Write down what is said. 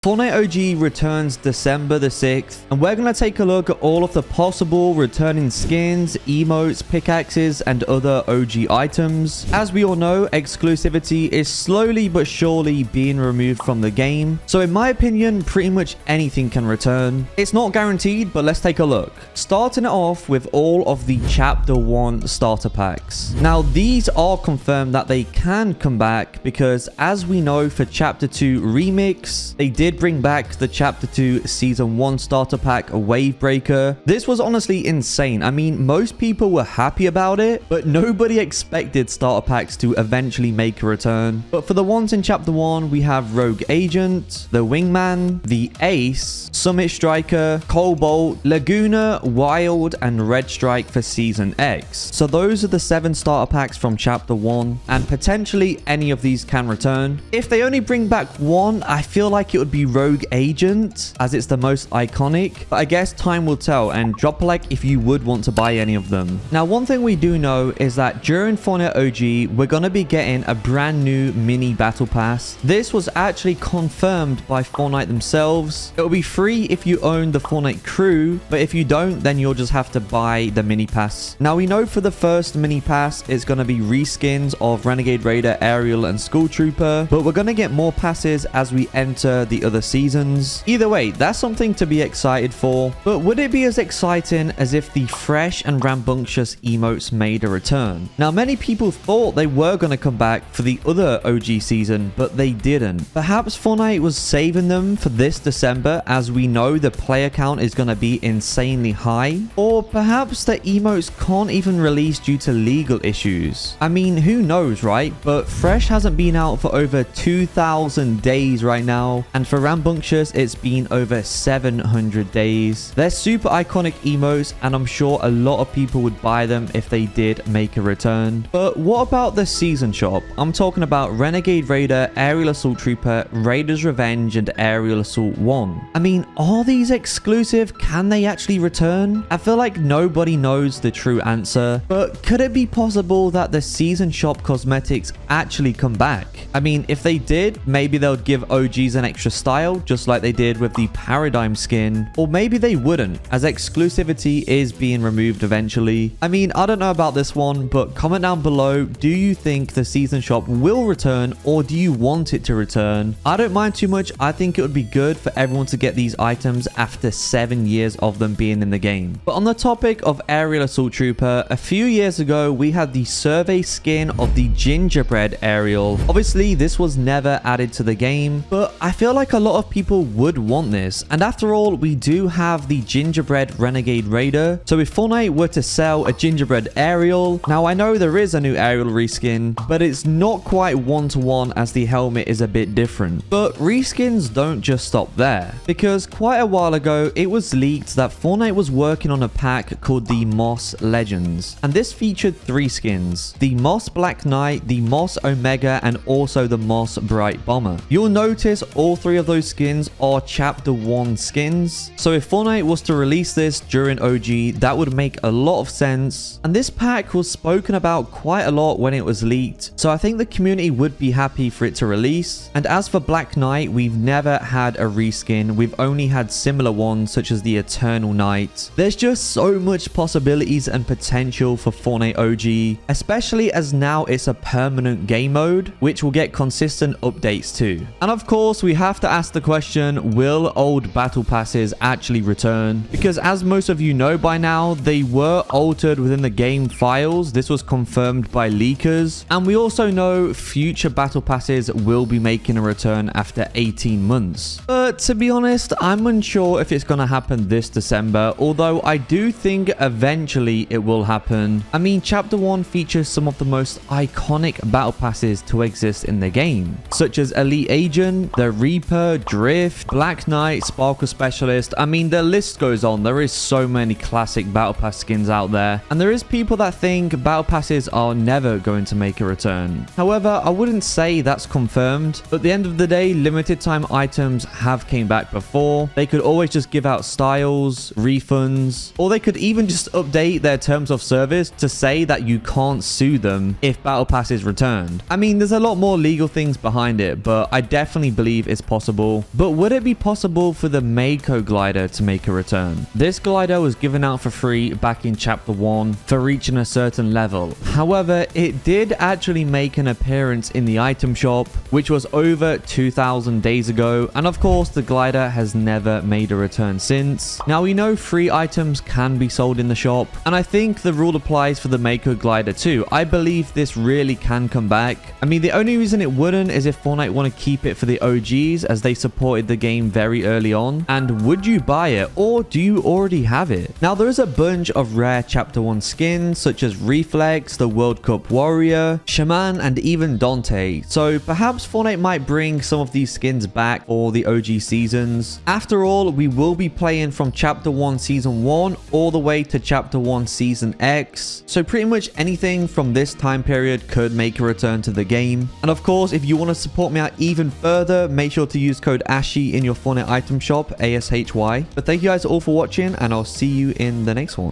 Fortnite OG returns December the 6th, and we're going to take a look at all of the possible returning skins, emotes, pickaxes, and other OG items. As we all know, exclusivity is slowly but surely being removed from the game, so in my opinion, pretty much anything can return. It's not guaranteed, but let's take a look. Starting it off with all of the Chapter 1 starter packs. Now, these are confirmed that they can come back because, as we know for Chapter 2 Remix, they did bring back the Chapter 2 Season 1 starter pack, a Wavebreaker. This was honestly insane. I mean, most people were happy about it, but nobody expected starter packs to eventually make a return. But for the ones in Chapter 1, we have Rogue Agent, the Wingman, the Ace, Summit Striker, Cobalt, Laguna, Wild, and Red Strike for Season X. So those are the 7 starter packs from Chapter 1, and potentially any of these can return. If they only bring back one, I feel like it would be Rogue Agent, as it's the most iconic, but I guess time will tell, and drop a like if you would want to buy any of them. Now, one thing we do know is that during Fortnite OG, we're going to be getting a brand new mini battle pass. This was actually confirmed by Fortnite themselves. It will be free if you own the Fortnite crew, but if you don't, then you'll just have to buy the mini pass. Now, we know for the first mini pass, it's going to be reskins of Renegade Raider, Aerial, and School Trooper, but we're going to get more passes as we enter the other seasons. Either way, that's something to be excited for, but would it be as exciting as if the fresh and rambunctious emotes made a return? Now, many people thought they were going to come back for the other OG season, but they didn't. Perhaps Fortnite was saving them for this December, as we know the player count is going to be insanely high, or perhaps the emotes can't even release due to legal issues. I mean, who knows, right? But Fresh hasn't been out for over 2,000 days right now, and for Rambunctious, it's been over 700 days. They're super iconic emotes, and I'm sure a lot of people would buy them if they did make a return. But what about the season shop? I'm talking about Renegade Raider, Aerial Assault Trooper, Raiders Revenge, and Aerial Assault 1. I mean, are these exclusive? Can they actually return? I feel like nobody knows the true answer, but could it be possible that the season shop cosmetics actually come back? I mean, if they did, maybe they'll give OGs an extra style, just like they did with the Paradigm skin, or maybe they wouldn't, as exclusivity is being removed eventually. I mean, I don't know about this one, but comment down below, do you think the season shop will return, or do you want it to return? I don't mind too much. I think it would be good for everyone to get these items after 7 years of them being in the game. But on the topic of Aerial Assault Trooper, a few years ago, we had the survey skin of the Gingerbread Aerial. Obviously, this was never added to the game, but I feel like a lot of people would want this. And after all, we do have the Gingerbread Renegade Raider. So if Fortnite were to sell a Gingerbread Aerial, now I know there is a new Aerial reskin, but it's not quite one-to-one as the helmet is a bit different. But reskins don't just stop there, because quite a while ago, it was leaked that Fortnite was working on a pack called the Moss Legends. And this featured 3 skins: the Moss Black Knight, the Moss Omega, and also the Moss Bright Bomber. You'll notice all 3 of those skins are Chapter 1 skins. So if Fortnite was to release this during OG, that would make a lot of sense. And this pack was spoken about quite a lot when it was leaked, so I think the community would be happy for it to release. And as for Black Knight, we've never had a reskin. We've only had similar ones such as the Eternal Knight. There's just so much possibilities and potential for Fortnite OG, especially as now it's a permanent game mode, which will get consistent updates too. And of course, we have to ask the question, will old battle passes actually return? Because as most of you know by now, they were altered within the game files. This was confirmed by leakers. And we also know future battle passes will be making a return after 18 months. But to be honest, I'm unsure if it's going to happen this December, although I do think eventually it will happen. I mean, Chapter 1 features some of the most iconic battle passes to exist in the game, such as Elite Agent, the Reaper, Drift, Black Knight, Sparkle Specialist. I mean, the list goes on. There is so many classic battle pass skins out there, and there is people that think battle passes are never going to make a return. However, I wouldn't say that's confirmed, but at the end of the day, limited time items have came back before. They could always just give out styles, refunds, or they could even just update their terms of service to say that you can't sue them if battle pass is returned. I mean, there's a lot more legal things behind it, but I definitely believe it's possible possible. But would it be possible for the Mako glider to make a return? This glider was given out for free back in chapter 1 for reaching a certain level. However, it did actually make an appearance in the item shop, which was over 2,000 days ago, and of course the glider has never made a return since. Now we know free items can be sold in the shop, and I think the rule applies for the Mako glider too. I believe this really can come back. I mean, the only reason it wouldn't is if Fortnite want to keep it for the OGs, as they supported the game very early on. And would you buy it, or do you already have it? Now there is a bunch of rare chapter 1 skins such as Reflex, the World Cup Warrior, Shaman, and even Dante, so perhaps Fortnite might bring some of these skins back for the OG seasons. After all, we will be playing from chapter 1 season 1 all the way to chapter 1 season X, so pretty much anything from this time period could make a return to the game. And of course, if you want to support me out even further, make sure to use code ASHY in your Fortnite item shop, ASHY. But thank you guys all for watching, and I'll see you in the next one.